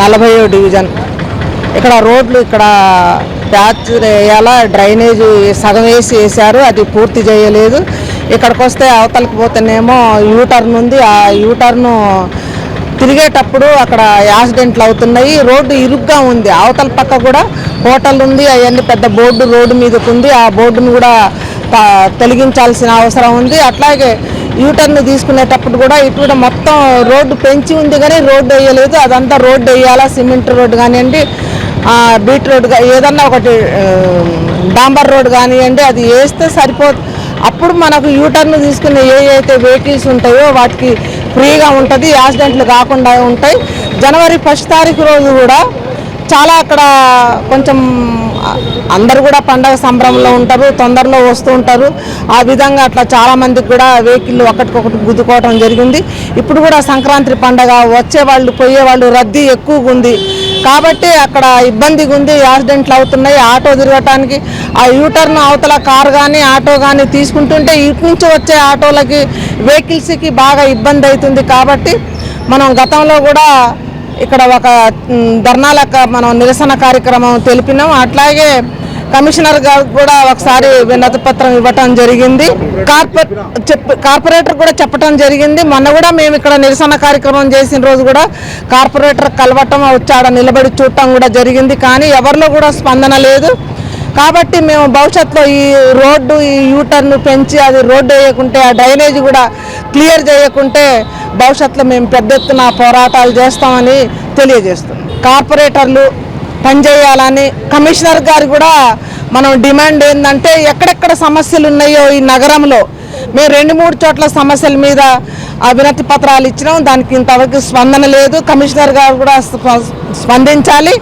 40వ division. ఇక్కడ రోడ్లు ఇక్కడ ప్యాచ్ వేయాలా, డ్రైనేజ్ సగం వేసారు, అది పూర్తి చేయలేదు. ఇక్కడికి వస్తే అవతలకి పోతేనేమో యూటర్న్ ఉంది, ఆ యూటర్ను తిరిగేటప్పుడు అక్కడ యాక్సిడెంట్లు అవుతున్నాయి. రోడ్డు ఇరుగ్గా ఉంది. అవతల పక్క కూడా హోటల్ ఉంది, అవన్నీ పెద్ద బోర్డు రోడ్డు మీదకు ఉంది. ఆ బోర్డును కూడా తొలగించాల్సిన అవసరం ఉంది. అట్లాగే యూటర్న్ తీసుకునేటప్పుడు కూడా ఇటు కూడా మొత్తం రోడ్డు పెంచి ఉంది కానీ రోడ్డు వేయలేదు. అదంతా రోడ్డు వేయాలా, సిమెంట్ రోడ్డు కానివ్వండి, బీట్ రోడ్డు ఏదన్నా ఒకటి డాంబర్ రోడ్డు కానివ్వండి, అది వేస్తే సరిపోదు. అప్పుడు మనకు యూటర్న్ తీసుకునే అయితే వెహికల్స్ ఉంటాయో వాటికి ఫ్రీగా ఉంటుంది, యాక్సిడెంట్లు కాకుండా ఉంటాయి. జనవరి 1 తారీఖు రోజు కూడా చాలా అక్కడ కొంచెం అందరు కూడా పండగ సంబరంలో ఉంటారు, తొందరలో వస్తూ ఉంటారు. ఆ విధంగా అట్లా చాలామందికి కూడా వెహికల్ ఒకటికొకటి గుద్దుకోవడం జరిగింది. ఇప్పుడు కూడా సంక్రాంతి పండగ వచ్చేవాళ్ళు పోయేవాళ్ళు రద్దీ ఎక్కువగా ఉంది కాబట్టి అక్కడ ఇబ్బందిగా ఉంది, యాక్సిడెంట్లు అవుతున్నాయి. ఆటో తిరగటానికి ఆ యూటర్న్ అవతల కారు కానీ ఆటో కానీ తీసుకుంటుంటే ఇటు నుంచి వచ్చే ఆటోలకి వెహికల్స్కి బాగా ఇబ్బంది అవుతుంది. కాబట్టి మనం గతంలో కూడా ఇక్కడ ఒక ధర్నాలకు మనం నిరసన కార్యక్రమం తెలిపినాం. అట్లాగే కమిషనర్ గారికి కూడా ఒకసారి వినతి పత్రం ఇవ్వటం జరిగింది, కార్పొరేటర్ కూడా చెప్పడం జరిగింది. మొన్న కూడా మేము ఇక్కడ నిరసన కార్యక్రమం చేసిన రోజు కూడా కార్పొరేటర్ కలవటం వచ్చాడ నిలబడి చూడటం కూడా జరిగింది, కానీ ఎవరిలో కూడా స్పందన లేదు. కాబట్టి మేము భవిష్యత్తులో ఈ రోడ్డు ఈ యూటర్ను పెంచి అది రోడ్డు వేయకుంటే ఆ డ్రైనేజ్ కూడా క్లియర్ చేయకుంటే భవిష్యత్తులో మేము పెద్ద ఎత్తున పోరాటాలు చేస్తామని తెలియజేస్తున్నాం. కార్పొరేటర్లు పనిచేయాలని కమిషనర్ గారు కూడా మనం డిమాండ్ ఏంటంటే ఎక్కడెక్కడ సమస్యలు ఉన్నాయో ఈ నగరంలో మేము 2-3 చోట్ల సమస్యల మీద వినతి పత్రాలు ఇచ్చినాం, దానికి ఇంతవరకు స్పందన లేదు. కమిషనర్ గారు కూడా స్పందించాలి.